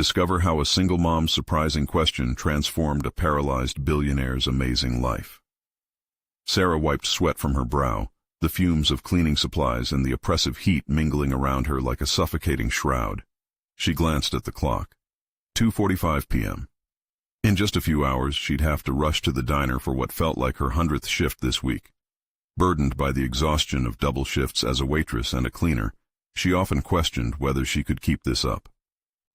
Discover how a single mom's surprising question transformed a paralyzed billionaire's amazing life. Sarah wiped sweat from her brow, the fumes of cleaning supplies and the oppressive heat mingling around her like a suffocating shroud. She glanced at the clock. 2:45 p.m. In just a few hours, she'd have to rush to the diner for what felt like her 100th shift this week. Burdened by the exhaustion of double shifts as a waitress and a cleaner, she often questioned whether she could keep this up.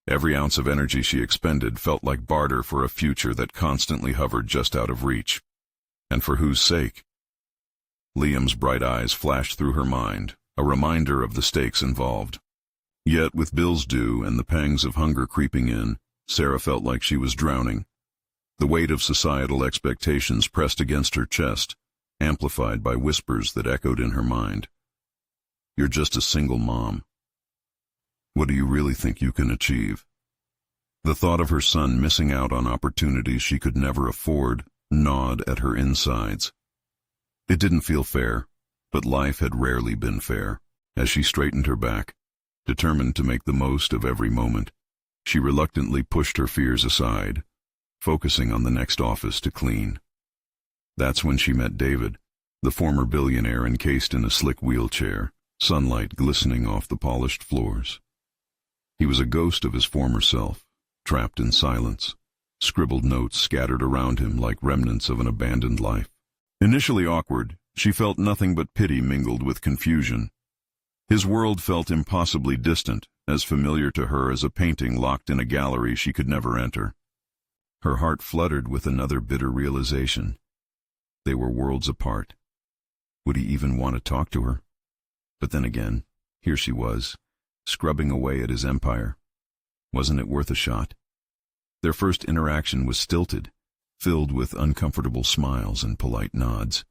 Every ounce of energy she expended felt like barter for a future that constantly hovered just out of reach. And for whose sake? Liam's bright eyes flashed through her mind, a reminder of the stakes involved. Yet, with bills due and the pangs of hunger creeping in, Sarah felt like she was drowning. The weight of societal expectations pressed against her chest, amplified by whispers that echoed in her mind. You're just a single mom. What do you really think you can achieve? The thought of her son missing out on opportunities she could never afford gnawed at her insides. It didn't feel fair, but life had rarely been fair. As she straightened her back, determined to make the most of every moment, she reluctantly pushed her fears aside, focusing on the next office to clean. That's when she met David, the former billionaire encased in a slick wheelchair, sunlight glistening off the polished floors. He was a ghost of his former self, trapped in silence, scribbled notes scattered around him like remnants of an abandoned life. Initially awkward, she felt nothing but pity mingled with confusion. His world felt impossibly distant, as familiar to her as a painting locked in a gallery she could never enter. Her heart fluttered with another bitter realization. They were worlds apart. Would he even want to talk to her? But then again, here she was, scrubbing away at his empire. Wasn't it worth a shot? Their first interaction was stilted, filled with uncomfortable smiles and polite nods.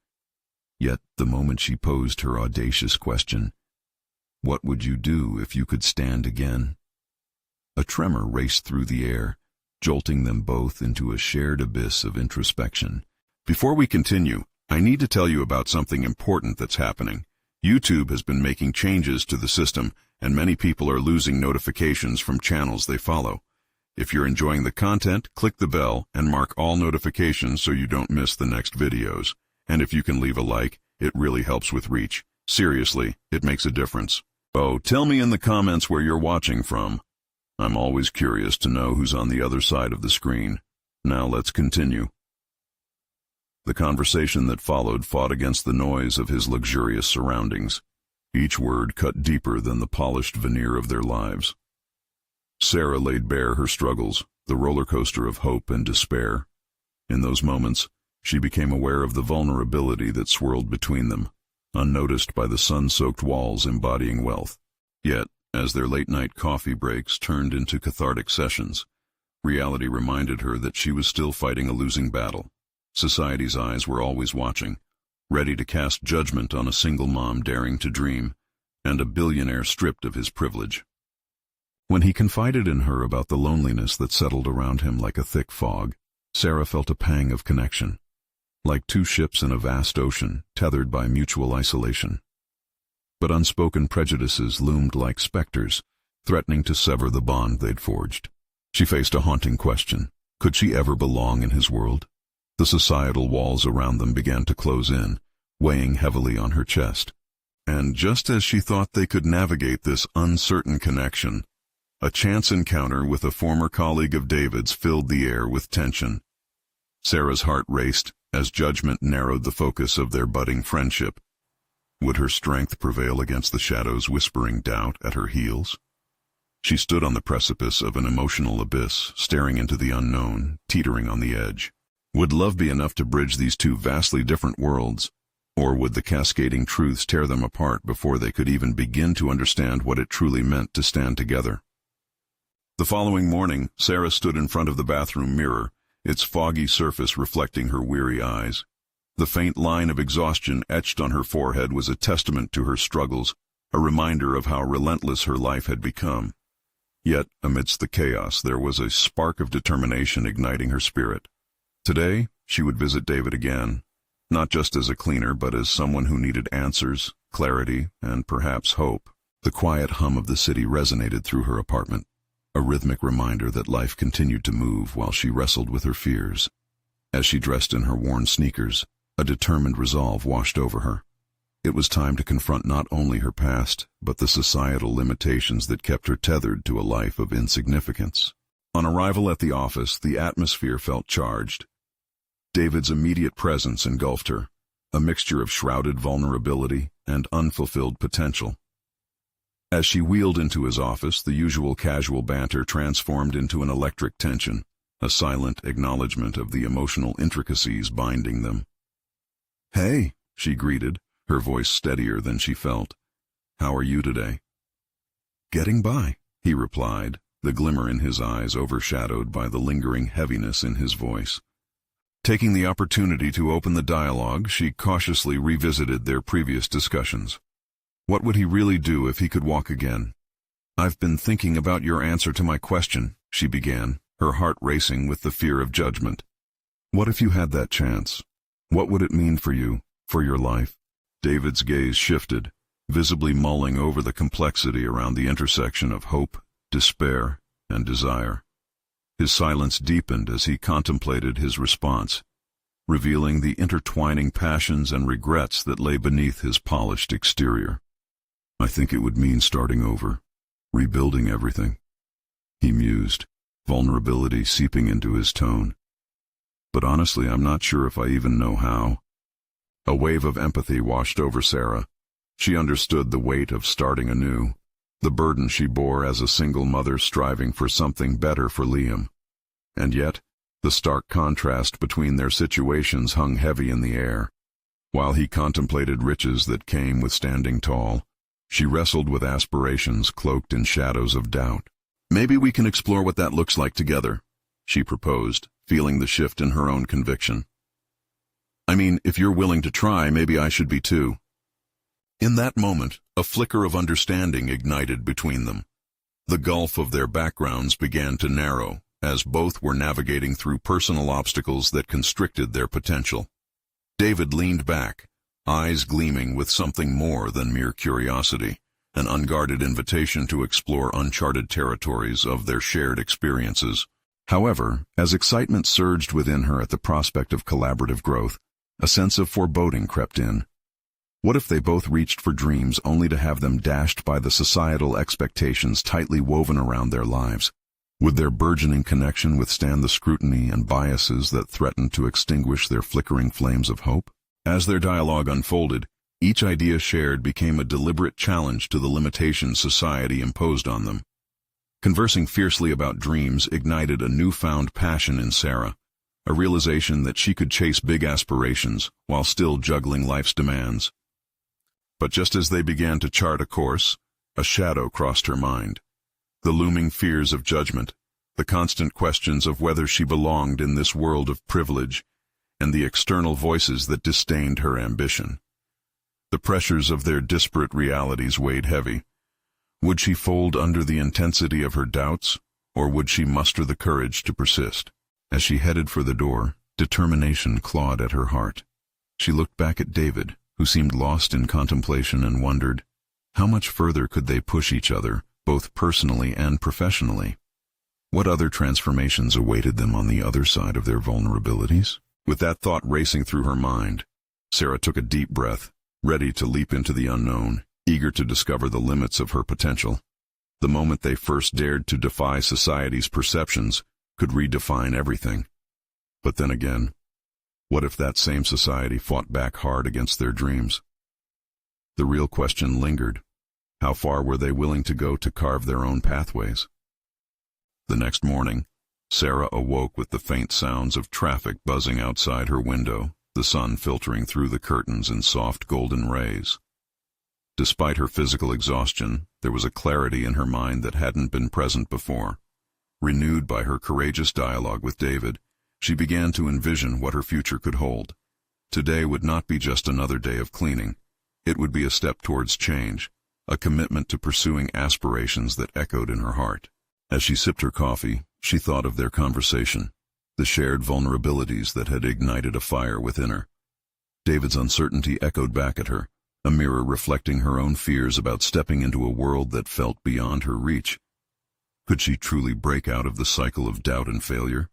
Yet, the moment she posed her audacious question, "What would you do if you could stand again?" a tremor raced through the air, jolting them both into a shared abyss of introspection. Before we continue, I need to tell you about something important that's happening. YouTube has been making changes to the system, and many people are losing notifications from channels they follow. If you're enjoying the content, click the bell and mark all notifications so you don't miss the next videos. And if you can leave a like, it really helps with reach. Seriously, it makes a difference. Oh, tell me in the comments where you're watching from. I'm always curious to know who's on the other side of the screen. Now let's continue. The conversation that followed fought against the noise of his luxurious surroundings. Each word cut deeper than the polished veneer of their lives. Sarah laid bare her struggles, the roller coaster of hope and despair. In those moments, she became aware of the vulnerability that swirled between them, unnoticed by the sun-soaked walls embodying wealth. Yet, as their late-night coffee breaks turned into cathartic sessions, reality reminded her that she was still fighting a losing battle. Society's eyes were always watching, ready to cast judgment on a single mom daring to dream, and a billionaire stripped of his privilege. When he confided in her about the loneliness that settled around him like a thick fog, Sarah felt a pang of connection, like two ships in a vast ocean, tethered by mutual isolation. But unspoken prejudices loomed like specters, threatening to sever the bond they'd forged. She faced a haunting question. Could she ever belong in his world? The societal walls around them began to close in, weighing heavily on her chest. And just as she thought they could navigate this uncertain connection, a chance encounter with a former colleague of David's filled the air with tension. Sarah's heart raced as judgment narrowed the focus of their budding friendship. Would her strength prevail against the shadows whispering doubt at her heels? She stood on the precipice of an emotional abyss, staring into the unknown, teetering on the edge. Would love be enough to bridge these two vastly different worlds, or would the cascading truths tear them apart before they could even begin to understand what it truly meant to stand together? The following morning, Sarah stood in front of the bathroom mirror, its foggy surface reflecting her weary eyes. The faint line of exhaustion etched on her forehead was a testament to her struggles, a reminder of how relentless her life had become. Yet, amidst the chaos, there was a spark of determination igniting her spirit. Today, she would visit David again, not just as a cleaner, but as someone who needed answers, clarity, and perhaps hope. The quiet hum of the city resonated through her apartment. a rhythmic reminder that life continued to move while she wrestled with her fears. As she dressed in her worn sneakers, a determined resolve washed over her. It was time to confront not only her past, but the societal limitations that kept her tethered to a life of insignificance. On arrival at the office, the atmosphere felt charged. David's immediate presence engulfed her, a mixture of shrouded vulnerability and unfulfilled potential. As she wheeled into his office, the usual casual banter transformed into an electric tension, a silent acknowledgement of the emotional intricacies binding them. "Hey," she greeted, her voice steadier than she felt. "How are you today?" "Getting by," he replied, the glimmer in his eyes overshadowed by the lingering heaviness in his voice. Taking the opportunity to open the dialogue, she cautiously revisited their previous discussions. What would he really do if he could walk again? "I've been thinking about your answer to my question," she began, her heart racing with the fear of judgment. "What if you had that chance? What would it mean for you, for your life?" David's gaze shifted, visibly mulling over the complexity around the intersection of hope, despair, and desire. His silence deepened as he contemplated his response, revealing the intertwining passions and regrets that lay beneath his polished exterior. "I think it would mean starting over, rebuilding everything," he mused, vulnerability seeping into his tone. "But honestly, I'm not sure if I even know how." A wave of empathy washed over Sarah. She understood the weight of starting anew, the burden she bore as a single mother striving for something better for Liam. And yet, the stark contrast between their situations hung heavy in the air. While he contemplated riches that came with standing tall, she wrestled with aspirations cloaked in shadows of doubt. "Maybe we can explore what that looks like together," she proposed, feeling the shift in her own conviction. "I mean, if you're willing to try, maybe I should be too." In that moment, a flicker of understanding ignited between them. The gulf of their backgrounds began to narrow, as both were navigating through personal obstacles that constricted their potential. David leaned back, eyes gleaming with something more than mere curiosity, an unguarded invitation to explore uncharted territories of their shared experiences. However, as excitement surged within her at the prospect of collaborative growth, a sense of foreboding crept in. What if they both reached for dreams only to have them dashed by the societal expectations tightly woven around their lives? Would their burgeoning connection withstand the scrutiny and biases that threatened to extinguish their flickering flames of hope? As their dialogue unfolded, each idea shared became a deliberate challenge to the limitations society imposed on them. Conversing fiercely about dreams ignited a newfound passion in Sarah, a realization that she could chase big aspirations while still juggling life's demands. But just as they began to chart a course, a shadow crossed her mind. The looming fears of judgment, the constant questions of whether she belonged in this world of privilege, and the external voices that disdained her ambition. The pressures of their disparate realities weighed heavy. Would she fold under the intensity of her doubts, or would she muster the courage to persist? As she headed for the door, determination clawed at her heart. She looked back at David, who seemed lost in contemplation, and wondered, how much further could they push each other, both personally and professionally? What other transformations awaited them on the other side of their vulnerabilities? With that thought racing through her mind, Sarah took a deep breath, ready to leap into the unknown, eager to discover the limits of her potential. The moment they first dared to defy society's perceptions could redefine everything. But then again, what if that same society fought back hard against their dreams? The real question lingered. How far were they willing to go to carve their own pathways? The next morning, Sarah awoke with the faint sounds of traffic buzzing outside her window, the sun filtering through the curtains in soft golden rays. Despite her physical exhaustion, there was a clarity in her mind that hadn't been present before. Renewed by her courageous dialogue with David, she began to envision what her future could hold. Today would not be just another day of cleaning. It would be a step towards change, a commitment to pursuing aspirations that echoed in her heart. As she sipped her coffee, she thought of their conversation, the shared vulnerabilities that had ignited a fire within her. David's uncertainty echoed back at her, a mirror reflecting her own fears about stepping into a world that felt beyond her reach. Could she truly break out of the cycle of doubt and failure?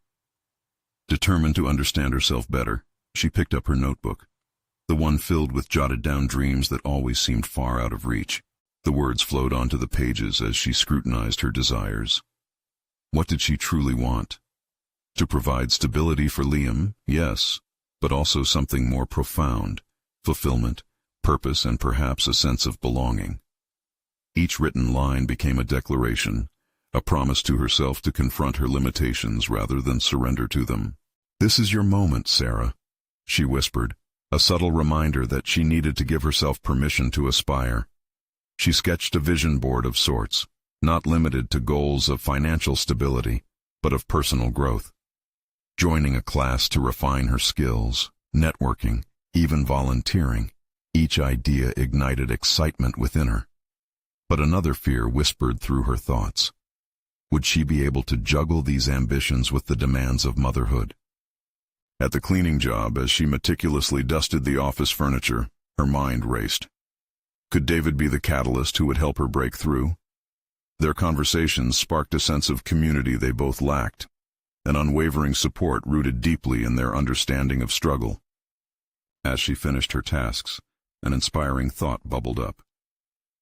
Determined to understand herself better, she picked up her notebook, the one filled with jotted-down dreams that always seemed far out of reach. The words flowed onto the pages as she scrutinized her desires. What did she truly want? To provide stability for Liam, yes, but also something more profound: fulfillment, purpose, and perhaps a sense of belonging. Each written line became a declaration, a promise to herself to confront her limitations rather than surrender to them. "This is your moment, Sarah," she whispered, a subtle reminder that she needed to give herself permission to aspire. She sketched a vision board of sorts, not limited to goals of financial stability, but of personal growth. Joining a class to refine her skills, networking, even volunteering, each idea ignited excitement within her. But another fear whispered through her thoughts. Would she be able to juggle these ambitions with the demands of motherhood? At the cleaning job, as she meticulously dusted the office furniture, her mind raced. Could David be the catalyst who would help her break through? Their conversations sparked a sense of community they both lacked, an unwavering support rooted deeply in their understanding of struggle. As she finished her tasks, an inspiring thought bubbled up.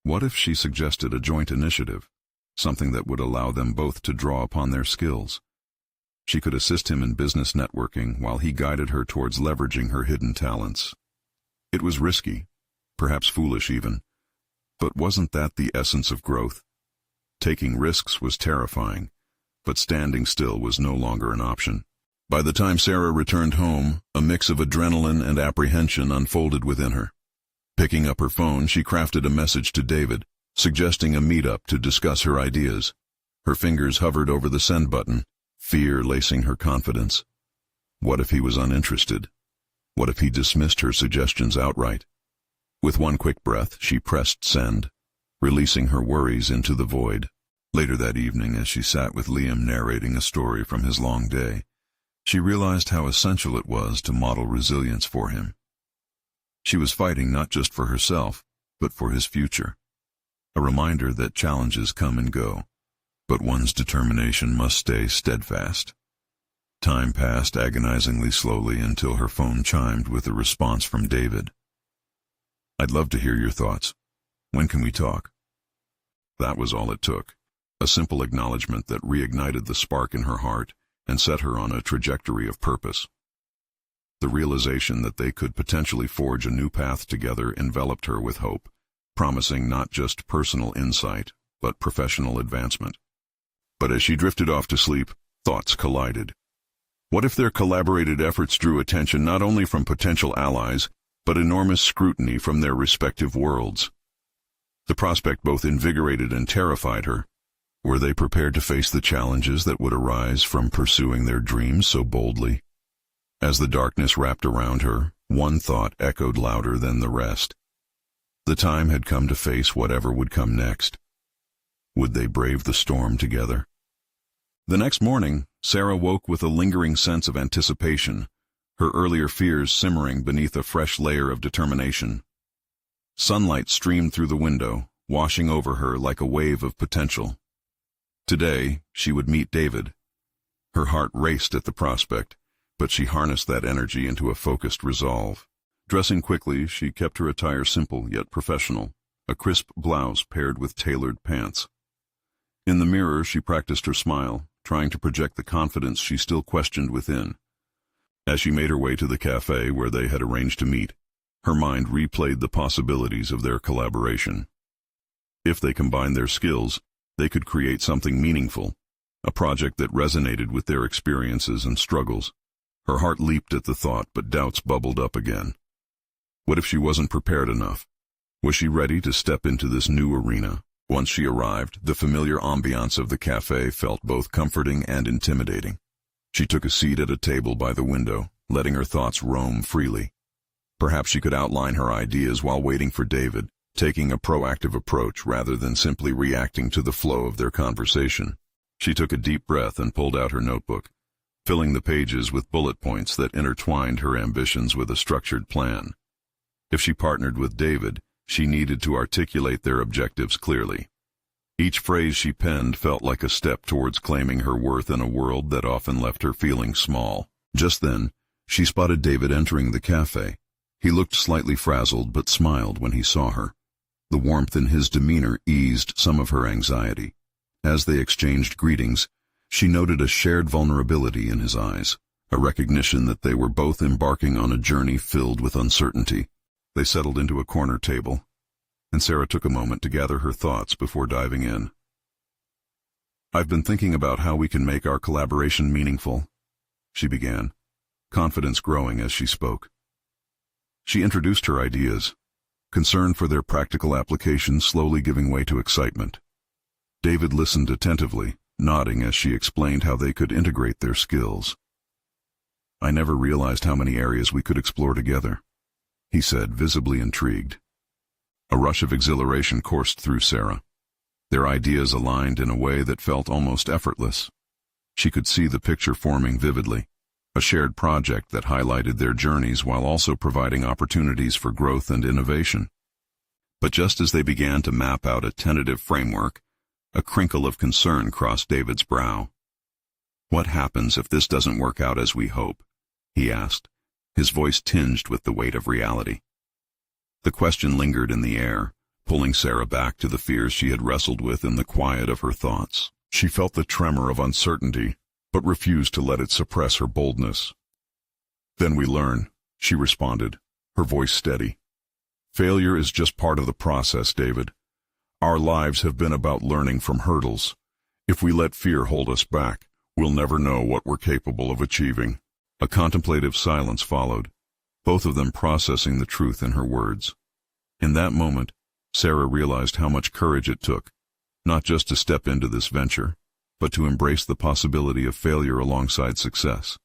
What if she suggested a joint initiative, something that would allow them both to draw upon their skills? She could assist him in business networking while he guided her towards leveraging her hidden talents. It was risky, perhaps foolish even, but wasn't that the essence of growth? Taking risks was terrifying, but standing still was no longer an option. By the time Sarah returned home, a mix of adrenaline and apprehension unfolded within her. Picking up her phone, she crafted a message to David, suggesting a meetup to discuss her ideas. Her fingers hovered over the send button, fear lacing her confidence. What if he was uninterested? What if he dismissed her suggestions outright? With one quick breath, she pressed send, releasing her worries into the void. Later that evening, as she sat with Liam narrating a story from his long day, she realized how essential it was to model resilience for him. She was fighting not just for herself, but for his future. A reminder that challenges come and go, but one's determination must stay steadfast. Time passed agonizingly slowly until her phone chimed with a response from David. "I'd love to hear your thoughts. When can we talk?" That was all it took. A simple acknowledgement that reignited the spark in her heart and set her on a trajectory of purpose. The realization that they could potentially forge a new path together enveloped her with hope, promising not just personal insight, but professional advancement. But as she drifted off to sleep, thoughts collided. What if their collaborated efforts drew attention not only from potential allies, but enormous scrutiny from their respective worlds? The prospect both invigorated and terrified her. Were they prepared to face the challenges that would arise from pursuing their dreams so boldly? As the darkness wrapped around her, one thought echoed louder than the rest. The time had come to face whatever would come next. Would they brave the storm together? The next morning, Sarah woke with a lingering sense of anticipation, her earlier fears simmering beneath a fresh layer of determination. Sunlight streamed through the window, washing over her like a wave of potential. Today, she would meet David. Her heart raced at the prospect, but she harnessed that energy into a focused resolve. Dressing quickly, she kept her attire simple yet professional, a crisp blouse paired with tailored pants. In the mirror, she practiced her smile, trying to project the confidence she still questioned within. As she made her way to the cafe where they had arranged to meet, her mind replayed the possibilities of their collaboration. If they combined their skills, they could create something meaningful, a project that resonated with their experiences and struggles. Her heart leaped at the thought, but doubts bubbled up again. What if she wasn't prepared enough? Was she ready to step into this new arena? Once she arrived, the familiar ambiance of the cafe felt both comforting and intimidating. She took a seat at a table by the window, letting her thoughts roam freely. Perhaps she could outline her ideas while waiting for David, taking a proactive approach rather than simply reacting to the flow of their conversation. She took a deep breath and pulled out her notebook, filling the pages with bullet points that intertwined her ambitions with a structured plan. If she partnered with David, she needed to articulate their objectives clearly. Each phrase she penned felt like a step towards claiming her worth in a world that often left her feeling small. Just then, she spotted David entering the cafe. He looked slightly frazzled but smiled when he saw her. The warmth in his demeanor eased some of her anxiety. As they exchanged greetings, she noted a shared vulnerability in his eyes, a recognition that they were both embarking on a journey filled with uncertainty. They settled into a corner table, and Sarah took a moment to gather her thoughts before diving in. "I've been thinking about how we can make our collaboration meaningful," she began, confidence growing as she spoke. She introduced her ideas, concern for their practical application slowly giving way to excitement. David listened attentively, nodding as she explained how they could integrate their skills. "I never realized how many areas we could explore together," he said, visibly intrigued. A rush of exhilaration coursed through Sarah. Their ideas aligned in a way that felt almost effortless. She could see the picture forming vividly, a shared project that highlighted their journeys while also providing opportunities for growth and innovation. But just as they began to map out a tentative framework, a crinkle of concern crossed David's brow. "What happens if this doesn't work out as we hope?" he asked, his voice tinged with the weight of reality. The question lingered in the air, pulling Sarah back to the fears she had wrestled with in the quiet of her thoughts. She felt the tremor of uncertainty, but refused to let it suppress her boldness. "Then we learn," she responded, her voice steady. "Failure is just part of the process, David. Our lives have been about learning from hurdles. If we let fear hold us back, we'll never know what we're capable of achieving." A contemplative silence followed, both of them processing the truth in her words. In that moment, Sarah realized how much courage it took, not just to step into this venture, but to embrace the possibility of failure alongside success.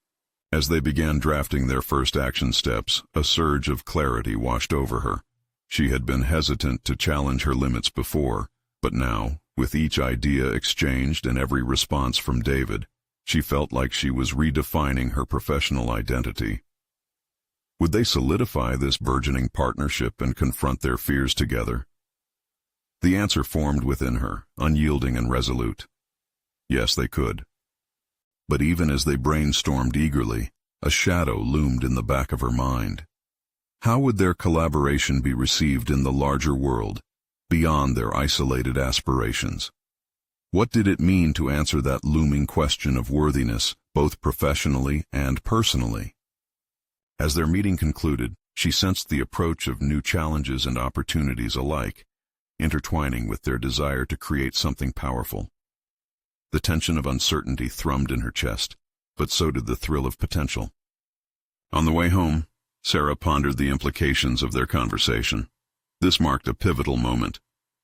As they began drafting their first action steps, a surge of clarity washed over her. She had been hesitant to challenge her limits before, but now, with each idea exchanged and every response from David, she felt like she was redefining her professional identity. Would they solidify this burgeoning partnership and confront their fears together? The answer formed within her, unyielding and resolute. Yes, they could. But even as they brainstormed eagerly, a shadow loomed in the back of her mind. How would their collaboration be received in the larger world, beyond their isolated aspirations? What did it mean to answer that looming question of worthiness, both professionally and personally? As their meeting concluded, she sensed the approach of new challenges and opportunities alike, intertwining with their desire to create something powerful. The tension of uncertainty thrummed in her chest, but so did the thrill of potential. On the way home, Sarah pondered the implications of their conversation. This marked a pivotal moment,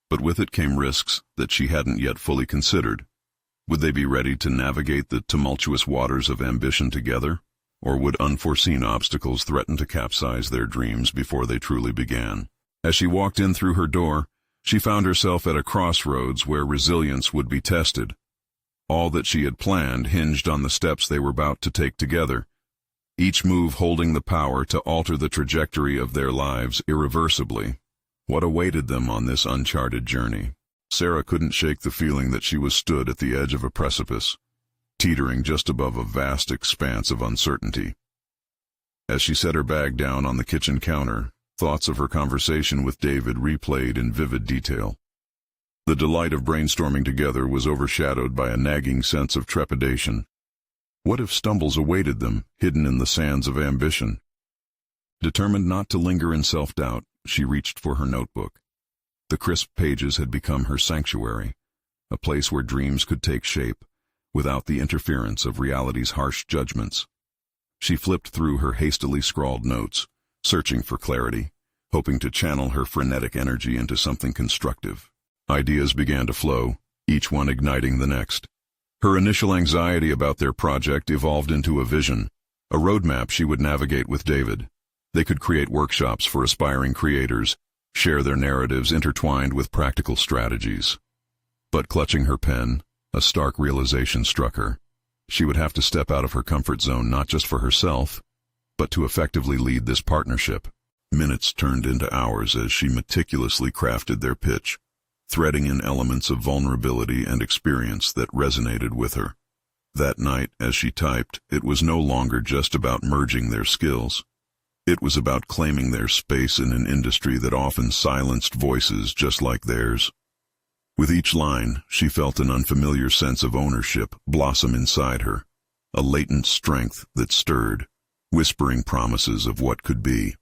but with it came risks that she hadn't yet fully considered. Would they be ready to navigate the tumultuous waters of ambition together, or would unforeseen obstacles threaten to capsize their dreams before they truly began? As she walked in through her door, she found herself at a crossroads where resilience would be tested. All that she had planned hinged on the steps they were about to take together, each move holding the power to alter the trajectory of their lives irreversibly. What awaited them on this uncharted journey? Sarah couldn't shake the feeling that she was stood at the edge of a precipice, teetering just above a vast expanse of uncertainty. As she set her bag down on the kitchen counter, thoughts of her conversation with David replayed in vivid detail. The delight of brainstorming together was overshadowed by a nagging sense of trepidation. What if stumbles awaited them, hidden in the sands of ambition? Determined not to linger in self-doubt, she reached for her notebook. The crisp pages had become her sanctuary, a place where dreams could take shape, without the interference of reality's harsh judgments. She flipped through her hastily scrawled notes, searching for clarity, hoping to channel her frenetic energy into something constructive. Ideas began to flow, each one igniting the next. Her initial anxiety about their project evolved into a vision, a roadmap she would navigate with David. They could create workshops for aspiring creators, share their narratives intertwined with practical strategies. But clutching her pen, a stark realization struck her. She would have to step out of her comfort zone not just for herself, but to effectively lead this partnership. Minutes turned into hours as she meticulously crafted their pitch, threading in elements of vulnerability and experience that resonated with her. That night, as she typed, it was no longer just about merging their skills. It was about claiming their space in an industry that often silenced voices just like theirs. With each line, she felt an unfamiliar sense of ownership blossom inside her, a latent strength that stirred, whispering promises of what could be.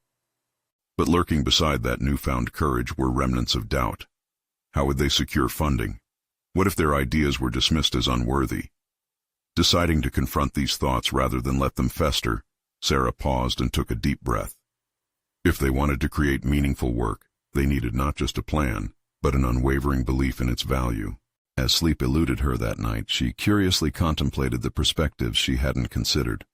But lurking beside that newfound courage were remnants of doubt. How would they secure funding? What if their ideas were dismissed as unworthy? Deciding to confront these thoughts rather than let them fester, Sarah paused and took a deep breath. If they wanted to create meaningful work, they needed not just a plan, but an unwavering belief in its value. As sleep eluded her that night, she curiously contemplated the perspectives she hadn't considered.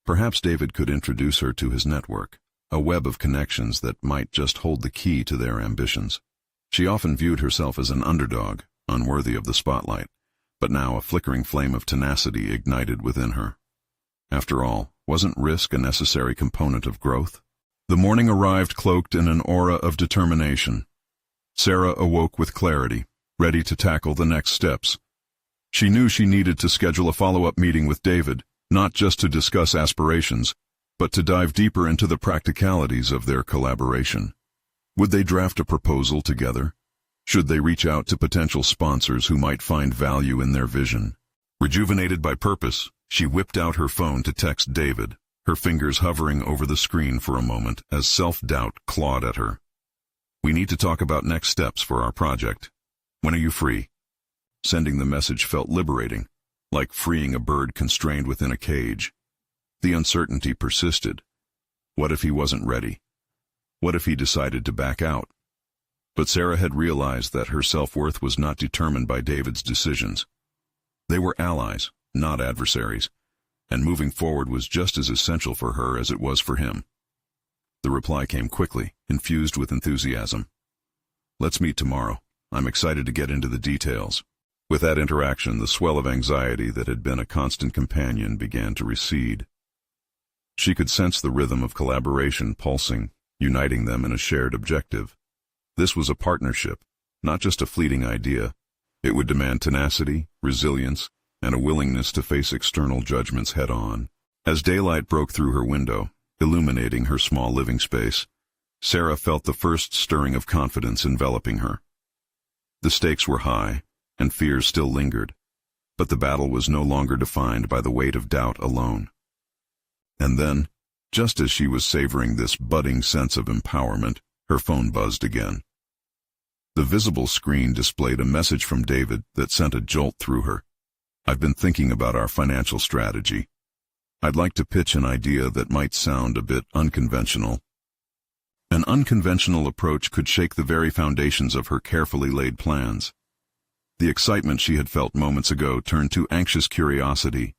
Perhaps David could introduce her to his network, a web of connections that might just hold the key to their ambitions. She often viewed herself as an underdog, unworthy of the spotlight, but now a flickering flame of tenacity ignited within her. After all, wasn't risk a necessary component of growth? The morning arrived cloaked in an aura of determination. Sarah awoke with clarity, ready to tackle the next steps. She knew she needed to schedule a follow-up meeting with David, not just to discuss aspirations, but to dive deeper into the practicalities of their collaboration. Would they draft a proposal together? Should they reach out to potential sponsors who might find value in their vision? Rejuvenated by purpose, she whipped out her phone to text David, her fingers hovering over the screen for a moment as self-doubt clawed at her. "We need to talk about next steps for our project. When are you free?" Sending the message felt liberating, like freeing a bird constrained within a cage. The uncertainty persisted. What if he wasn't ready? What if he decided to back out? But Sarah had realized that her self-worth was not determined by David's decisions. They were allies, not adversaries, and moving forward was just as essential for her as it was for him. The reply came quickly, infused with enthusiasm. "Let's meet tomorrow. I'm excited to get into the details." With that interaction, the swell of anxiety that had been a constant companion began to recede. She could sense the rhythm of collaboration pulsing, uniting them in a shared objective. This was a partnership, not just a fleeting idea. It would demand tenacity, resilience, and a willingness to face external judgments head-on. As daylight broke through her window, illuminating her small living space, Sarah felt the first stirring of confidence enveloping her. The stakes were high, and fears still lingered, but the battle was no longer defined by the weight of doubt alone. And then, just as she was savoring this budding sense of empowerment, her phone buzzed again. The visible screen displayed a message from David that sent a jolt through her. "I've been thinking about our financial strategy. I'd like to pitch an idea that might sound a bit unconventional." An unconventional approach could shake the very foundations of her carefully laid plans. The excitement she had felt moments ago turned to anxious curiosity.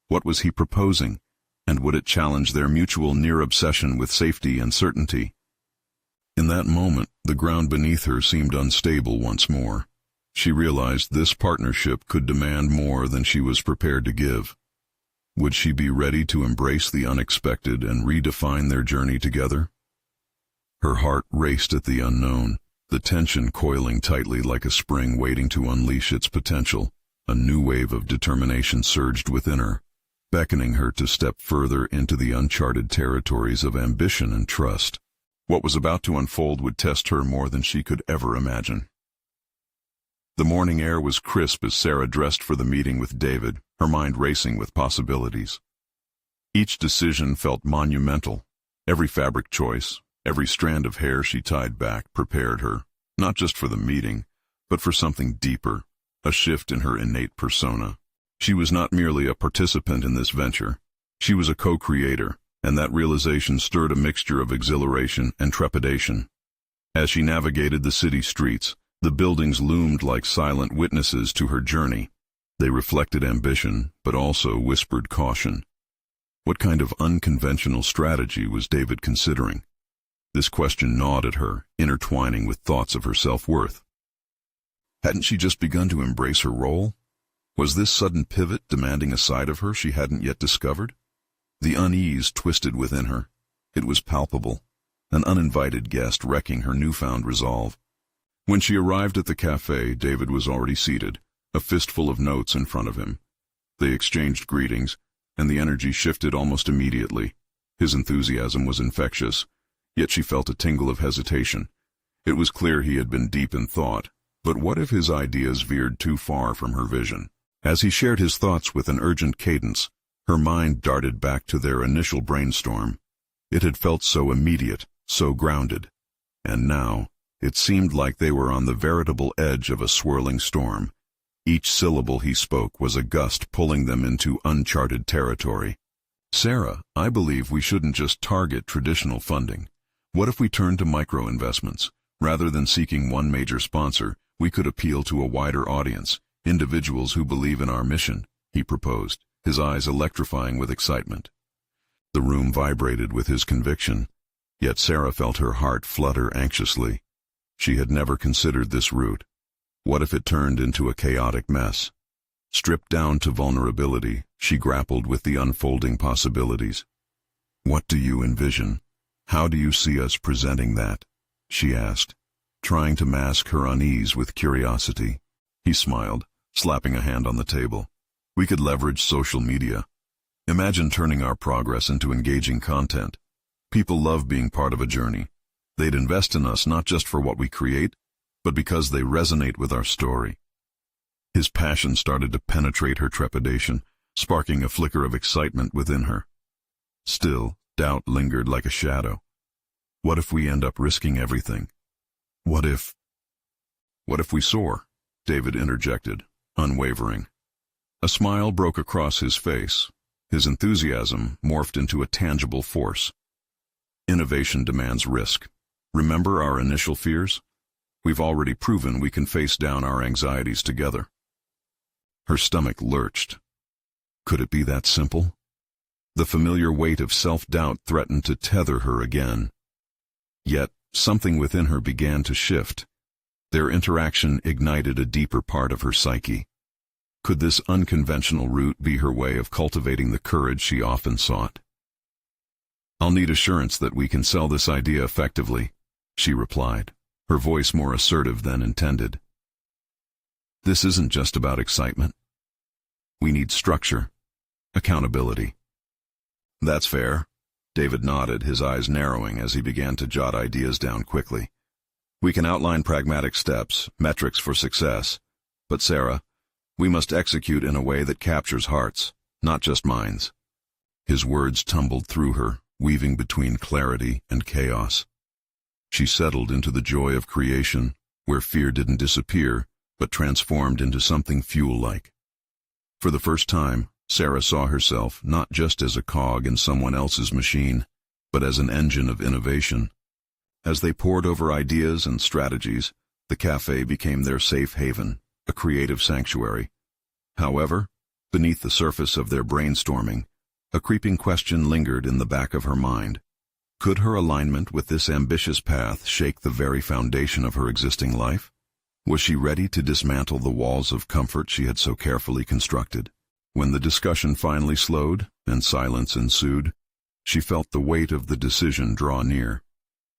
What was he proposing, and would it challenge their mutual near obsession with safety and certainty? In that moment, the ground beneath her seemed unstable once more. She realized this partnership could demand more than she was prepared to give. Would she be ready to embrace the unexpected and redefine their journey together? Her heart raced at the unknown, the tension coiling tightly like a spring waiting to unleash its potential. A new wave of determination surged within her, beckoning her to step further into the uncharted territories of ambition and trust. What was about to unfold would test her more than she could ever imagine. The morning air was crisp as Sarah dressed for the meeting with David, her mind racing with possibilities. Each decision felt monumental. Every fabric choice, every strand of hair she tied back prepared her, not just for the meeting, but for something deeper, a shift in her innate persona. She was not merely a participant in this venture. She was a co-creator, and that realization stirred a mixture of exhilaration and trepidation. As she navigated the city streets, the buildings loomed like silent witnesses to her journey. They reflected ambition, but also whispered caution. What kind of unconventional strategy was David considering? This question gnawed at her, intertwining with thoughts of her self-worth. Hadn't she just begun to embrace her role? Was this sudden pivot demanding a side of her she hadn't yet discovered? The unease twisted within her. It was palpable, an uninvited guest wrecking her newfound resolve. When she arrived at the cafe, David was already seated, a fistful of notes in front of him. They exchanged greetings, and the energy shifted almost immediately. His enthusiasm was infectious, yet she felt a tingle of hesitation. It was clear he had been deep in thought, but what if his ideas veered too far from her vision? As he shared his thoughts with an urgent cadence, her mind darted back to their initial brainstorm. It had felt so immediate, so grounded. And now, it seemed like they were on the veritable edge of a swirling storm. Each syllable he spoke was a gust pulling them into uncharted territory. "Sarah, I believe we shouldn't just target traditional funding. What if we turn to micro-investments? Rather than seeking one major sponsor, we could appeal to a wider audience, individuals who believe in our mission," he proposed, his eyes electrifying with excitement. The room vibrated with his conviction, yet Sarah felt her heart flutter anxiously. She had never considered this route. What if it turned into a chaotic mess? Stripped down to vulnerability, she grappled with the unfolding possibilities. "What do you envision? How do you see us presenting that?" she asked, trying to mask her unease with curiosity. He smiled, slapping a hand on the table. "We could leverage social media. Imagine turning our progress into engaging content. People love being part of a journey. They'd invest in us not just for what we create, but because they resonate with our story." His passion started to penetrate her trepidation, sparking a flicker of excitement within her. Still, doubt lingered like a shadow. What if we end up risking everything? What if we soar? David interjected, unwavering. A smile broke across his face. His enthusiasm morphed into a tangible force. Innovation demands risk. Remember our initial fears? We've already proven we can face down our anxieties together. Her stomach lurched. Could it be that simple? The familiar weight of self-doubt threatened to tether her again. Yet, something within her began to shift. Their interaction ignited a deeper part of her psyche. Could this unconventional route be her way of cultivating the courage she often sought? "I'll need assurance that we can sell this idea effectively," she replied, her voice more assertive than intended. "This isn't just about excitement. We need structure, accountability." "That's fair." David nodded, his eyes narrowing as he began to jot ideas down quickly. "We can outline pragmatic steps, metrics for success. But Sarah, we must execute in a way that captures hearts, not just minds." His words tumbled through her, weaving between clarity and chaos. She settled into the joy of creation, where fear didn't disappear, but transformed into something fuel-like. For the first time, Sarah saw herself not just as a cog in someone else's machine, but as an engine of innovation. As they pored over ideas and strategies, the cafe became their safe haven, a creative sanctuary. However, beneath the surface of their brainstorming, a creeping question lingered in the back of her mind. Could her alignment with this ambitious path shake the very foundation of her existing life? Was she ready to dismantle the walls of comfort she had so carefully constructed? When the discussion finally slowed and silence ensued, she felt the weight of the decision draw near.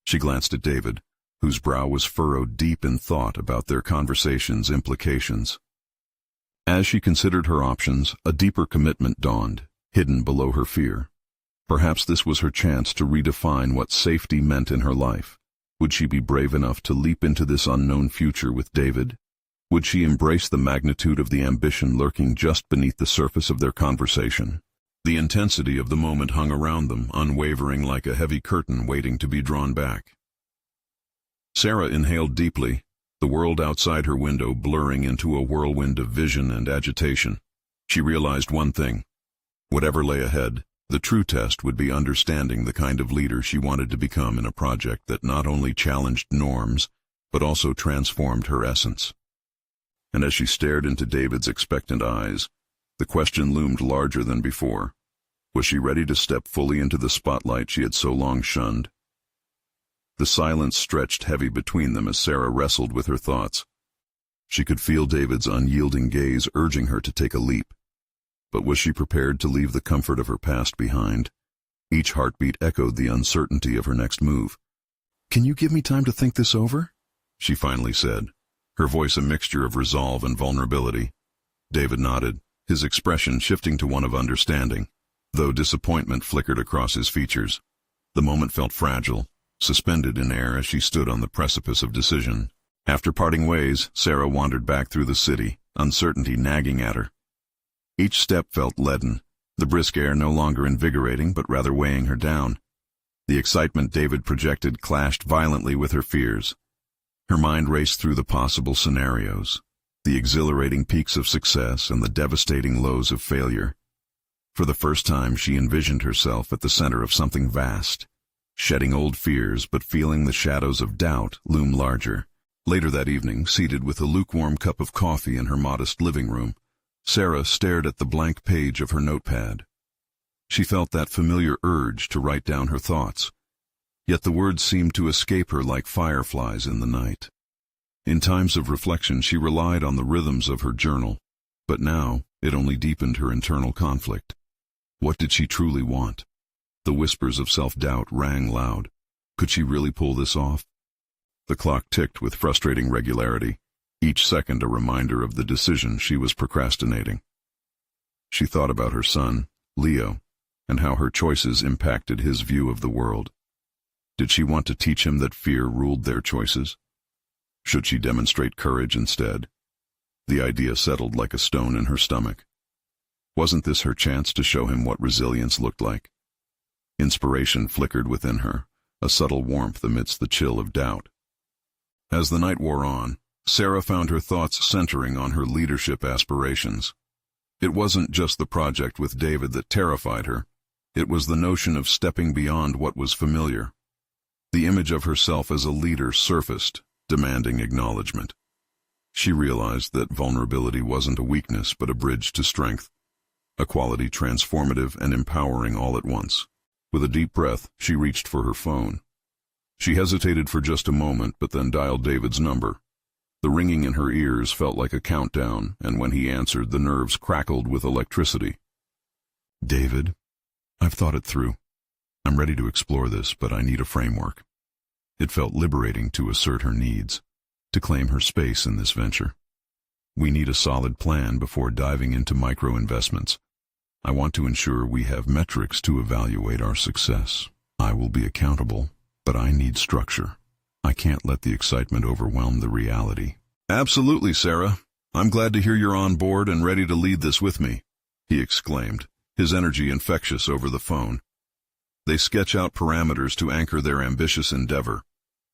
She glanced at David, whose brow was furrowed deep in thought about their conversation's implications. As she considered her options, a deeper commitment dawned, hidden below her fear. Perhaps this was her chance to redefine what safety meant in her life. Would she be brave enough to leap into this unknown future with David? Would she embrace the magnitude of the ambition lurking just beneath the surface of their conversation? The intensity of the moment hung around them, unwavering like a heavy curtain waiting to be drawn back. Sarah inhaled deeply, the world outside her window blurring into a whirlwind of vision and agitation. She realized one thing. Whatever lay ahead, the true test would be understanding the kind of leader she wanted to become in a project that not only challenged norms, but also transformed her essence. And as she stared into David's expectant eyes, the question loomed larger than before. Was she ready to step fully into the spotlight she had so long shunned? The silence stretched heavy between them as Sarah wrestled with her thoughts. She could feel David's unyielding gaze urging her to take a leap. But was she prepared to leave the comfort of her past behind? Each heartbeat echoed the uncertainty of her next move. "Can you give me time to think this over?" she finally said, her voice a mixture of resolve and vulnerability. David nodded, his expression shifting to one of understanding, though disappointment flickered across his features. The moment felt fragile, suspended in air as she stood on the precipice of decision. After parting ways, Sarah wandered back through the city, uncertainty nagging at her. Each step felt leaden, the brisk air no longer invigorating but rather weighing her down. The excitement David projected clashed violently with her fears. Her mind raced through the possible scenarios, the exhilarating peaks of success and the devastating lows of failure. For the first time, she envisioned herself at the center of something vast, shedding old fears but feeling the shadows of doubt loom larger. Later that evening, seated with a lukewarm cup of coffee in her modest living room, Sarah stared at the blank page of her notepad. She felt that familiar urge to write down her thoughts, yet the words seemed to escape her like fireflies in the night. In times of reflection, she relied on the rhythms of her journal, but now it only deepened her internal conflict. What did she truly want? The whispers of self-doubt rang loud. Could she really pull this off? The clock ticked with frustrating regularity, each second a reminder of the decision she was procrastinating. She thought about her son, Leo, and how her choices impacted his view of the world. Did she want to teach him that fear ruled their choices? Should she demonstrate courage instead? The idea settled like a stone in her stomach. Wasn't this her chance to show him what resilience looked like? Inspiration flickered within her, a subtle warmth amidst the chill of doubt. As the night wore on, Sarah found her thoughts centering on her leadership aspirations. It wasn't just the project with David that terrified her. It was the notion of stepping beyond what was familiar. The image of herself as a leader surfaced, demanding acknowledgement. She realized that vulnerability wasn't a weakness but a bridge to strength, a quality transformative and empowering all at once. With a deep breath, she reached for her phone. She hesitated for just a moment, but then dialed David's number. The ringing in her ears felt like a countdown, and when he answered, the nerves crackled with electricity. "David, I've thought it through. I'm ready to explore this, but I need a framework." It felt liberating to assert her needs, to claim her space in this venture. "We need a solid plan before diving into micro-investments. I want to ensure we have metrics to evaluate our success. I will be accountable, but I need structure. I can't let the excitement overwhelm the reality." "Absolutely, Sarah. I'm glad to hear you're on board and ready to lead this with me," he exclaimed, his energy infectious over the phone. They sketched out parameters to anchor their ambitious endeavor.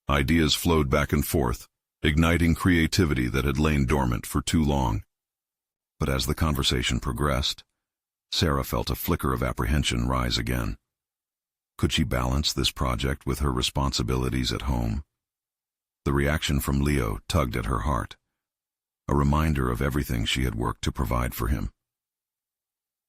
Ideas flowed back and forth, igniting creativity that had lain dormant for too long. But as the conversation progressed, Sarah felt a flicker of apprehension rise again. Could she balance this project with her responsibilities at home? The reaction from Leo tugged at her heart, a reminder of everything she had worked to provide for him.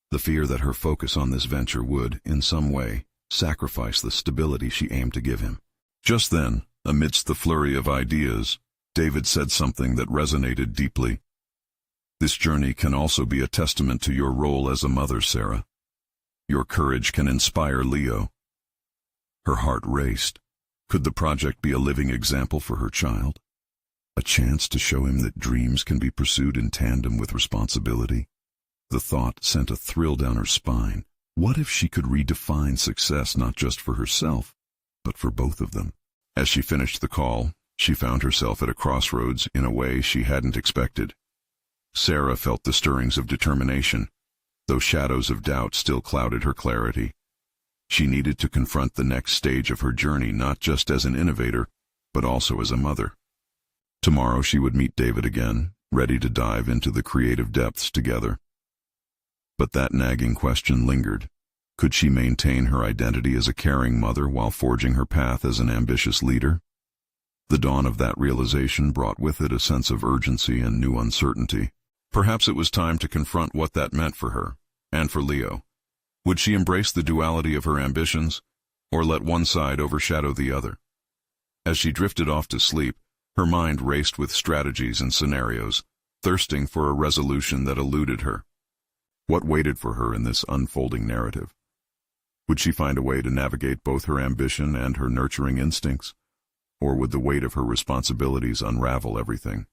The fear that her focus on this venture would, in some way, sacrifice the stability she aimed to give him. Just then, amidst the flurry of ideas, David said something that resonated deeply. "This journey can also be a testament to your role as a mother, Sarah. Your courage can inspire Leo." Her heart raced. Could the project be a living example for her child? A chance to show him that dreams can be pursued in tandem with responsibility? The thought sent a thrill down her spine. What if she could redefine success not just for herself, but for both of them? As she finished the call, she found herself at a crossroads in a way she hadn't expected. Sarah felt the stirrings of determination, though shadows of doubt still clouded her clarity. She needed to confront the next stage of her journey not just as an innovator, but also as a mother. Tomorrow she would meet David again, ready to dive into the creative depths together. But that nagging question lingered. Could she maintain her identity as a caring mother while forging her path as an ambitious leader? The dawn of that realization brought with it a sense of urgency and new uncertainty. Perhaps it was time to confront what that meant for her, and for Leo. Would she embrace the duality of her ambitions, or let one side overshadow the other? As she drifted off to sleep, her mind raced with strategies and scenarios, thirsting for a resolution that eluded her. What waited for her in this unfolding narrative? Would she find a way to navigate both her ambition and her nurturing instincts? or would the weight of her responsibilities unravel everything?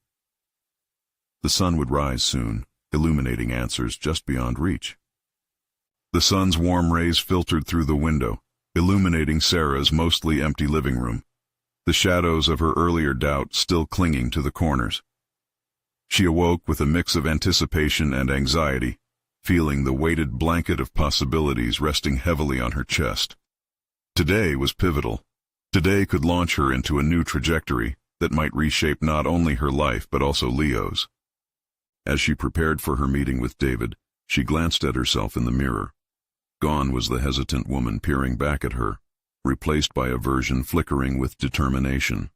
The sun would rise soon, illuminating answers just beyond reach. The sun's warm rays filtered through the window, illuminating Sarah's mostly empty living room, the shadows of her earlier doubt still clinging to the corners. She awoke with a mix of anticipation and anxiety, feeling the weighted blanket of possibilities resting heavily on her chest. Today was pivotal. Today could launch her into a new trajectory that might reshape not only her life but also Leo's. As she prepared for her meeting with David, she glanced at herself in the mirror. Gone was the hesitant woman peering back at her, replaced by a version flickering with determination.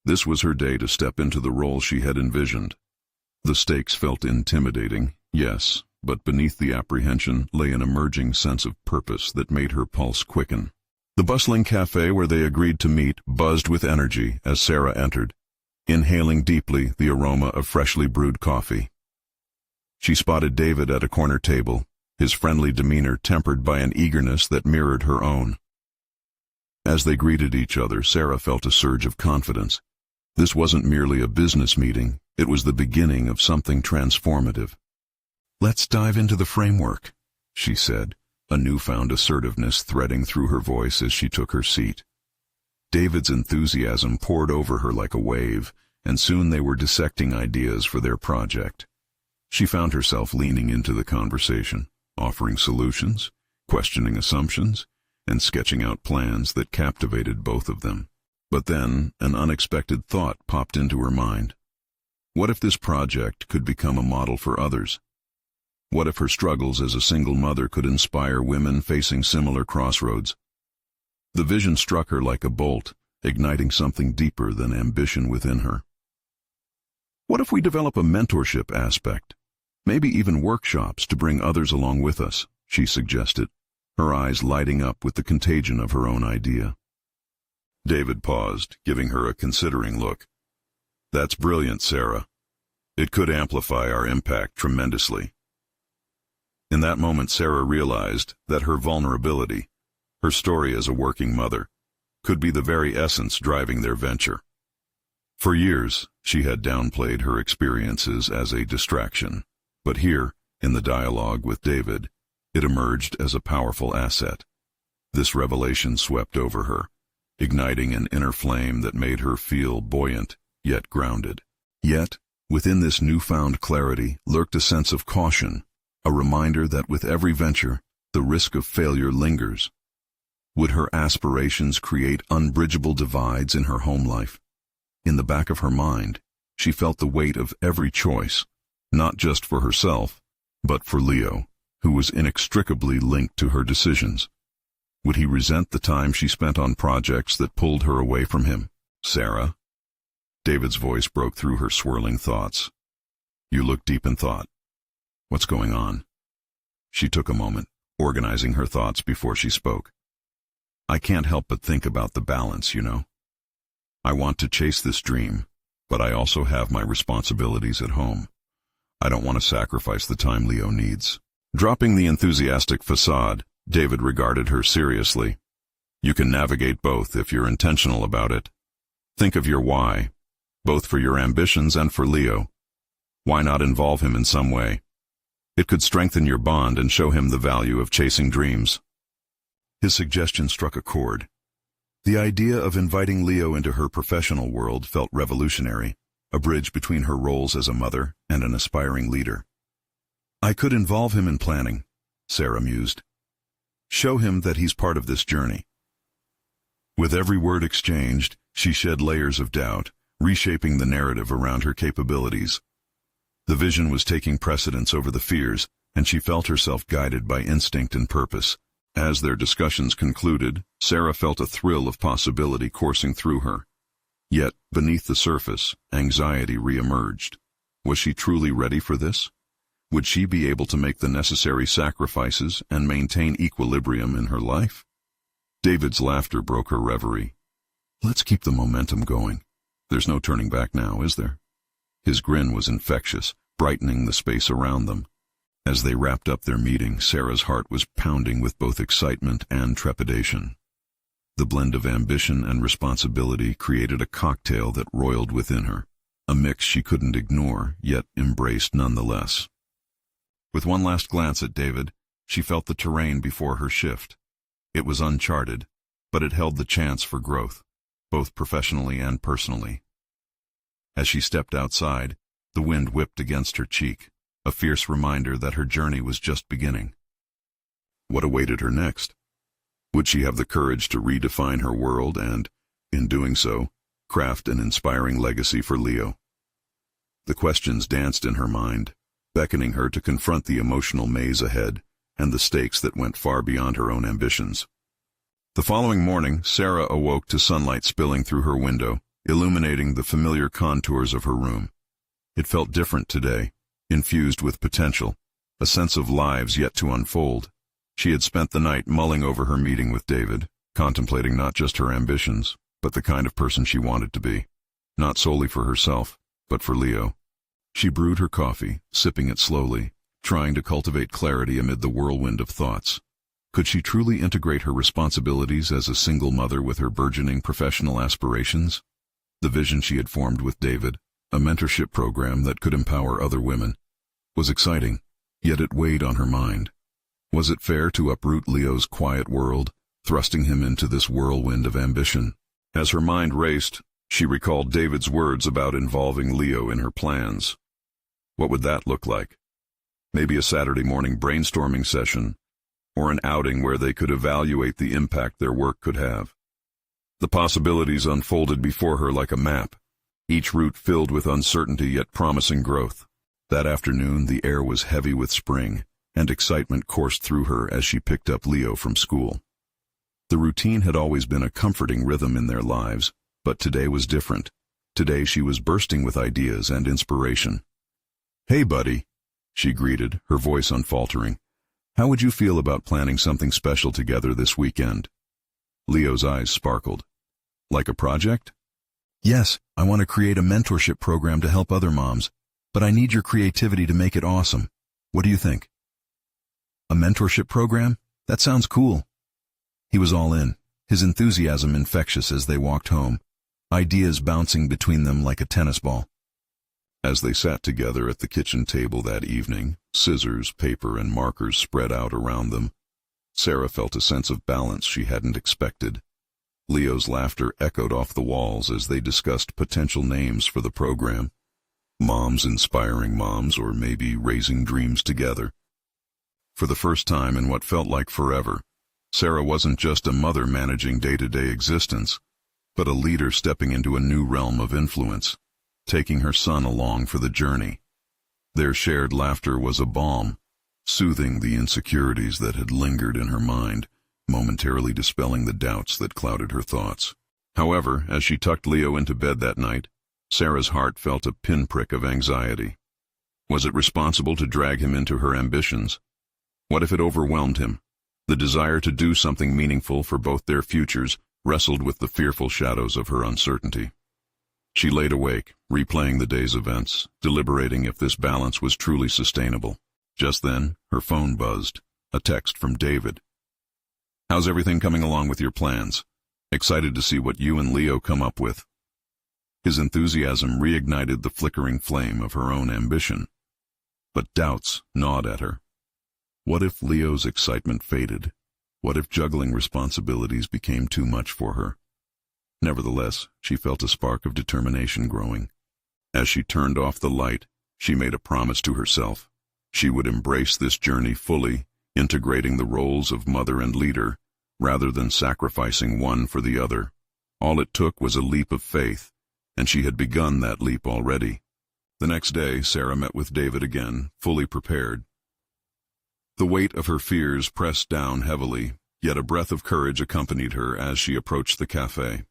This was her day to step into the role she had envisioned. The stakes felt intimidating, yes, but beneath the apprehension lay an emerging sense of purpose that made her pulse quicken. The bustling cafe where they agreed to meet buzzed with energy as Sarah entered, inhaling deeply the aroma of freshly brewed coffee. She spotted David at a corner table, his friendly demeanor tempered by an eagerness that mirrored her own. As they greeted each other, Sarah felt a surge of confidence. This wasn't merely a business meeting, it was the beginning of something transformative. "Let's dive into the framework," she said, a newfound assertiveness threading through her voice as she took her seat. David's enthusiasm poured over her like a wave, and soon they were dissecting ideas for their project. She found herself leaning into the conversation, offering solutions, questioning assumptions, and sketching out plans that captivated both of them. But then, an unexpected thought popped into her mind. What if this project could become a model for others? What if her struggles as a single mother could inspire women facing similar crossroads? The vision struck her like a bolt, igniting something deeper than ambition within her. What if we develop a mentorship aspect? Maybe even workshops to bring others along with us, she suggested, her eyes lighting up with the contagion of her own idea. David paused, giving her a considering look. "That's brilliant, Sarah. It could amplify our impact tremendously." In that moment, Sarah realized that her vulnerability, her story as a working mother, could be the very essence driving their venture. For years, she had downplayed her experiences as a distraction, but here, in the dialogue with David, it emerged as a powerful asset. This revelation swept over her, igniting an inner flame that made her feel buoyant, yet grounded. Yet, within this newfound clarity lurked a sense of caution, a reminder that with every venture, the risk of failure lingers. Would her aspirations create unbridgeable divides in her home life? In the back of her mind, she felt the weight of every choice, not just for herself, but for Leo, who was inextricably linked to her decisions. Would he resent the time she spent on projects that pulled her away from him? "Sarah?" David's voice broke through her swirling thoughts. "You look deep in thought. What's going on?" She took a moment, organizing her thoughts before she spoke. "I can't help but think about the balance, you know. I want to chase this dream, but I also have my responsibilities at home. I don't want to sacrifice the time Leo needs." Dropping the enthusiastic facade, David regarded her seriously. "You can navigate both if you're intentional about it. Think of your why, both for your ambitions and for Leo. Why not involve him in some way? It could strengthen your bond and show him the value of chasing dreams." His suggestion struck a chord. The idea of inviting Leo into her professional world felt revolutionary, a bridge between her roles as a mother and an aspiring leader. "I could involve him in planning," Sarah mused. "Show him that he's part of this journey." With every word exchanged, she shed layers of doubt, reshaping the narrative around her capabilities. The vision was taking precedence over the fears, and she felt herself guided by instinct and purpose. As their discussions concluded, Sarah felt a thrill of possibility coursing through her. Yet, beneath the surface, anxiety re-emerged. Was she truly ready for this? Would she be able to make the necessary sacrifices and maintain equilibrium in her life? David's laughter broke her reverie. "Let's keep the momentum going. There's no turning back now, is there?" His grin was infectious, brightening the space around them. As they wrapped up their meeting, Sarah's heart was pounding with both excitement and trepidation. The blend of ambition and responsibility created a cocktail that roiled within her, a mix she couldn't ignore, yet embraced nonetheless. With one last glance at David, she felt the terrain before her shift. It was uncharted, but it held the chance for growth, both professionally and personally. As she stepped outside, the wind whipped against her cheek, a fierce reminder that her journey was just beginning. What awaited her next? Would she have the courage to redefine her world and, in doing so, craft an inspiring legacy for Leo? The questions danced in her mind, beckoning her to confront the emotional maze ahead and the stakes that went far beyond her own ambitions. The following morning, Sarah awoke to sunlight spilling through her window, illuminating the familiar contours of her room. It felt different today, infused with potential, a sense of lives yet to unfold. She had spent the night mulling over her meeting with David, contemplating not just her ambitions, but the kind of person she wanted to be, not solely for herself, but for Leo. She brewed her coffee, sipping it slowly, trying to cultivate clarity amid the whirlwind of thoughts. Could she truly integrate her responsibilities as a single mother with her burgeoning professional aspirations? The vision she had formed with David, a mentorship program that could empower other women, was exciting, yet it weighed on her mind. Was it fair to uproot Leo's quiet world, thrusting him into this whirlwind of ambition? As her mind raced, she recalled David's words about involving Leo in her plans. What would that look like? Maybe a Saturday morning brainstorming session, or an outing where they could evaluate the impact their work could have. The possibilities unfolded before her like a map, each route filled with uncertainty yet promising growth. That afternoon, the air was heavy with spring, and excitement coursed through her as she picked up Leo from school. The routine had always been a comforting rhythm in their lives, but today was different. Today she was bursting with ideas and inspiration. "Hey, buddy," she greeted, her voice unfaltering. "How would you feel about planning something special together this weekend?" Leo's eyes sparkled. "Like a project?" "Yes, I want to create a mentorship program to help other moms, but I need your creativity to make it awesome. What do you think?" "A mentorship program? That sounds cool." He was all in, his enthusiasm infectious as they walked home, ideas bouncing between them like a tennis ball. As they sat together at the kitchen table that evening, scissors, paper, and markers spread out around them, Sarah felt a sense of balance she hadn't expected. Leo's laughter echoed off the walls as they discussed potential names for the program. Moms Inspiring Moms, or maybe Raising Dreams Together. For the first time in what felt like forever, Sarah wasn't just a mother managing day-to-day existence, but a leader stepping into a new realm of influence, taking her son along for the journey. Their shared laughter was a balm, soothing the insecurities that had lingered in her mind, momentarily dispelling the doubts that clouded her thoughts. However, as she tucked Leo into bed that night, Sarah's heart felt a pinprick of anxiety. Was it responsible to drag him into her ambitions? What if it overwhelmed him? The desire to do something meaningful for both their futures wrestled with the fearful shadows of her uncertainty. She laid awake, replaying the day's events, deliberating if this balance was truly sustainable. Just then, her phone buzzed, a text from David. "How's everything coming along with your plans? Excited to see what you and Leo come up with." His enthusiasm reignited the flickering flame of her own ambition. But doubts gnawed at her. What if Leo's excitement faded? What if juggling responsibilities became too much for her? Nevertheless, she felt a spark of determination growing. As she turned off the light, she made a promise to herself. She would embrace this journey fully, integrating the roles of mother and leader, rather than sacrificing one for the other. All it took was a leap of faith, and she had begun that leap already. The next day, Sarah met with David again, fully prepared. The weight of her fears pressed down heavily, yet a breath of courage accompanied her as she approached the cafe.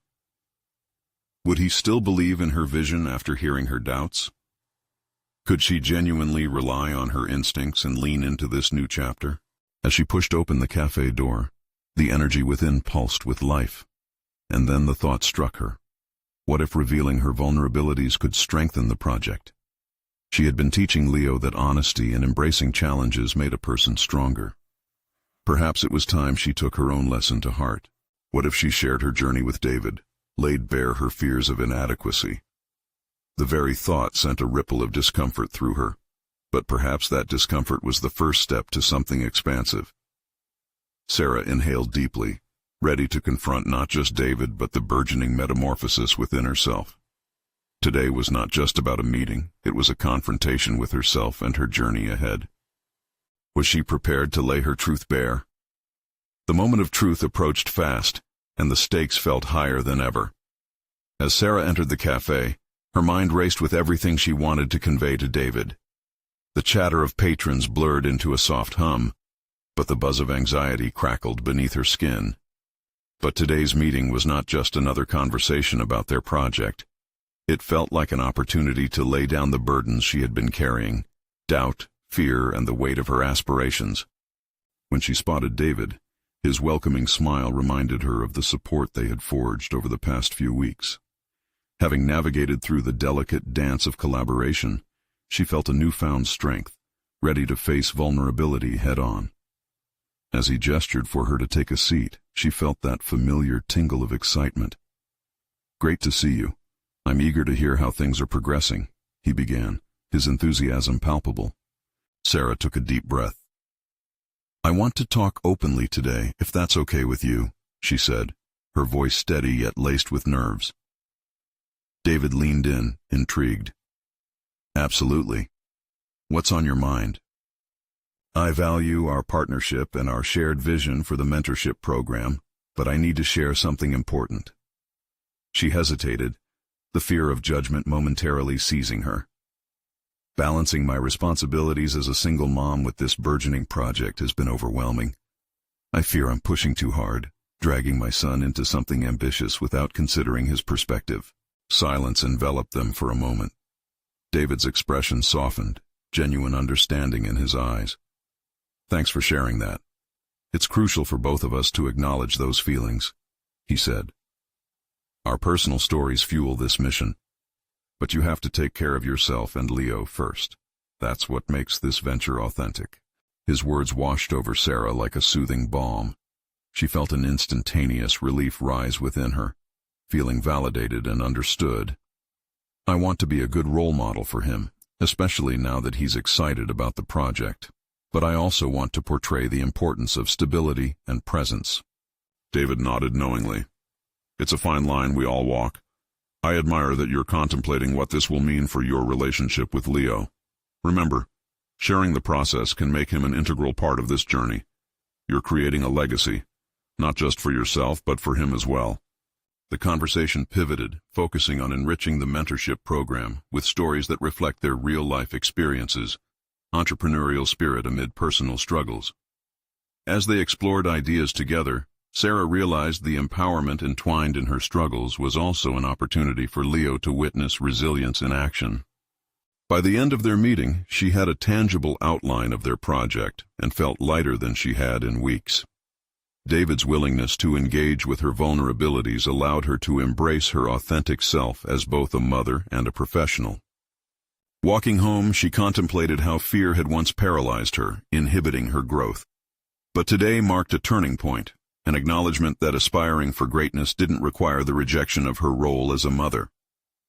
Would he still believe in her vision after hearing her doubts? Could she genuinely rely on her instincts and lean into this new chapter? As she pushed open the cafe door, the energy within pulsed with life. And then the thought struck her. What if revealing her vulnerabilities could strengthen the project? She had been teaching Leo that honesty and embracing challenges made a person stronger. Perhaps it was time she took her own lesson to heart. What if she shared her journey with David, laid bare her fears of inadequacy? The very thought sent a ripple of discomfort through her, but perhaps that discomfort was the first step to something expansive. Sarah inhaled deeply, ready to confront not just David but the burgeoning metamorphosis within herself. Today was not just about a meeting, it was a confrontation with herself and her journey ahead. Was she prepared to lay her truth bare? The moment of truth approached fast, and the stakes felt higher than ever. As Sarah entered the cafe, her mind raced with everything she wanted to convey to David. The chatter of patrons blurred into a soft hum, but the buzz of anxiety crackled beneath her skin. But today's meeting was not just another conversation about their project. It felt like an opportunity to lay down the burdens she had been carrying, doubt, fear, and the weight of her aspirations. When she spotted David, his welcoming smile reminded her of the support they had forged over the past few weeks. Having navigated through the delicate dance of collaboration, she felt a newfound strength, ready to face vulnerability head-on. As he gestured for her to take a seat, she felt that familiar tingle of excitement. "Great to see you. I'm eager to hear how things are progressing," he began, his enthusiasm palpable. Sarah took a deep breath. "I want to talk openly today, if that's okay with you," she said, her voice steady yet laced with nerves. David leaned in, intrigued. "Absolutely. What's on your mind?" "I value our partnership and our shared vision for the mentorship program, but I need to share something important." She hesitated, the fear of judgment momentarily seizing her. "Balancing my responsibilities as a single mom with this burgeoning project has been overwhelming. I fear I'm pushing too hard, dragging my son into something ambitious without considering his perspective." Silence enveloped them for a moment. David's expression softened, genuine understanding in his eyes. "Thanks for sharing that. It's crucial for both of us to acknowledge those feelings," he said. "Our personal stories fuel this mission. But you have to take care of yourself and Leo first. That's what makes this venture authentic." His words washed over Sarah like a soothing balm. She felt an instantaneous relief rise within her, feeling validated and understood. "I want to be a good role model for him, especially now that he's excited about the project. But I also want to portray the importance of stability and presence." David nodded knowingly. "It's a fine line we all walk. I admire that you're contemplating what this will mean for your relationship with Leo. Remember, sharing the process can make him an integral part of this journey. You're creating a legacy, not just for yourself but for him as well." The conversation pivoted, focusing on enriching the mentorship program with stories that reflect their real-life experiences, entrepreneurial spirit amid personal struggles. As they explored ideas together, Sarah realized the empowerment entwined in her struggles was also an opportunity for Leo to witness resilience in action. By the end of their meeting, she had a tangible outline of their project and felt lighter than she had in weeks. David's willingness to engage with her vulnerabilities allowed her to embrace her authentic self as both a mother and a professional. Walking home, she contemplated how fear had once paralyzed her, inhibiting her growth. But today marked a turning point, an acknowledgement that aspiring for greatness didn't require the rejection of her role as a mother.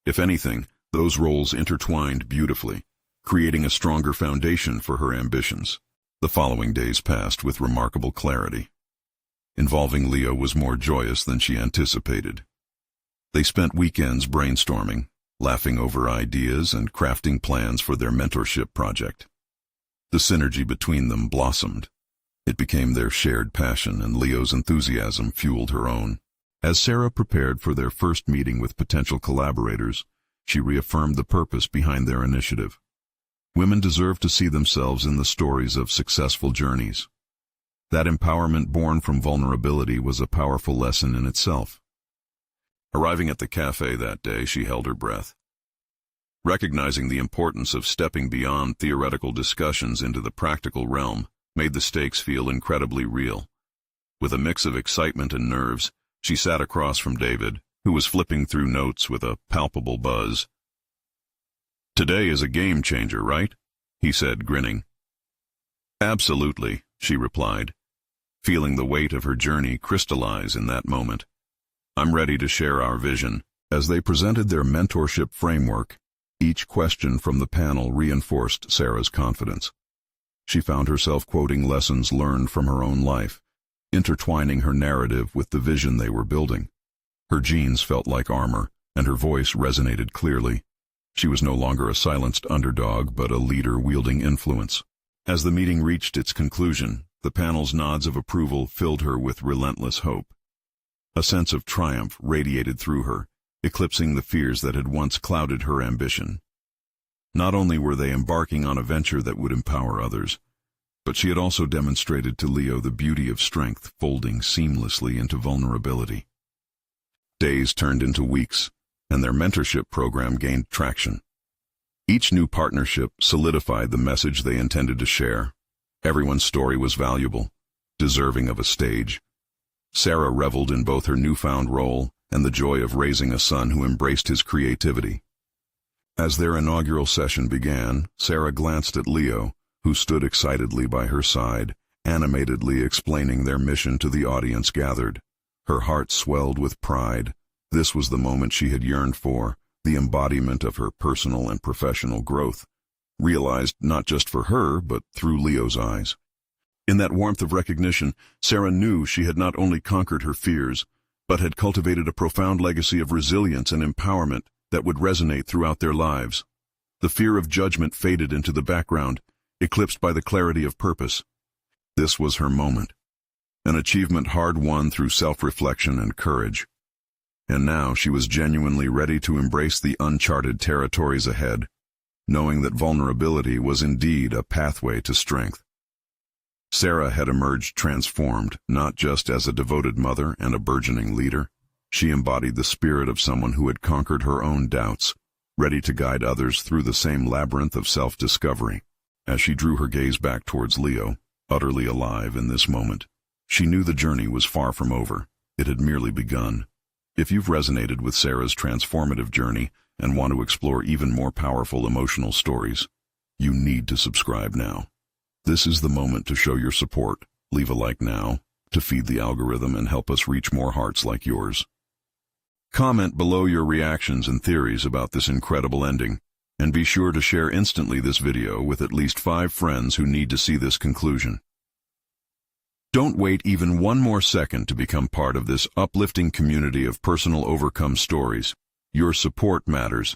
If anything, those roles intertwined beautifully, creating a stronger foundation for her ambitions. The following days passed with remarkable clarity. Involving Leo was more joyous than she anticipated. They spent weekends brainstorming, laughing over ideas and crafting plans for their mentorship project. The synergy between them blossomed. It became their shared passion, and Leo's enthusiasm fueled her own. As Sarah prepared for their first meeting with potential collaborators, she reaffirmed the purpose behind their initiative. Women deserve to see themselves in the stories of successful journeys. That empowerment born from vulnerability was a powerful lesson in itself. Arriving at the cafe that day, she held her breath. Recognizing the importance of stepping beyond theoretical discussions into the practical realm made the stakes feel incredibly real. With a mix of excitement and nerves, she sat across from David, who was flipping through notes with a palpable buzz. "Today is a game changer, right?" he said, grinning. "Absolutely," she replied. feeling the weight of her journey crystallize in that moment. "I'm ready to share our vision." As they presented their mentorship framework, each question from the panel reinforced Sarah's confidence. She found herself quoting lessons learned from her own life, intertwining her narrative with the vision they were building. Her genes felt like armor, and her voice resonated clearly. She was no longer a silenced underdog, but a leader wielding influence. As the meeting reached its conclusion, the panel's nods of approval filled her with relentless hope. A sense of triumph radiated through her, eclipsing the fears that had once clouded her ambition. Not only were they embarking on a venture that would empower others, but she had also demonstrated to Leo the beauty of strength folding seamlessly into vulnerability. Days turned into weeks, and their mentorship program gained traction. Each new partnership solidified the message they intended to share. Everyone's story was valuable, deserving of a stage. Sarah reveled in both her newfound role and the joy of raising a son who embraced his creativity. As their inaugural session began, Sarah glanced at Leo, who stood excitedly by her side, animatedly explaining their mission to the audience gathered. Her heart swelled with pride. This was the moment she had yearned for, the embodiment of her personal and professional growth, realized not just for her, but through Leo's eyes. In that warmth of recognition, Sarah knew she had not only conquered her fears, but had cultivated a profound legacy of resilience and empowerment that would resonate throughout their lives. The fear of judgment faded into the background, eclipsed by the clarity of purpose. This was her moment, an achievement hard-won through self-reflection and courage. And now she was genuinely ready to embrace the uncharted territories ahead, knowing that vulnerability was indeed a pathway to strength. Sarah had emerged transformed, not just as a devoted mother and a burgeoning leader. She embodied the spirit of someone who had conquered her own doubts, ready to guide others through the same labyrinth of self-discovery. As she drew her gaze back towards Leo, utterly alive in this moment, she knew the journey was far from over. It had merely begun. If you've resonated with Sarah's transformative journey and want to explore even more powerful emotional stories, you need to subscribe now. This is the moment to show your support. Leave a like now to feed the algorithm and help us reach more hearts like yours. Comment below your reactions and theories about this incredible ending, and be sure to share instantly this video with at least 5 friends who need to see this conclusion. Don't wait even one more second to become part of this uplifting community of personal overcome stories. Your support matters,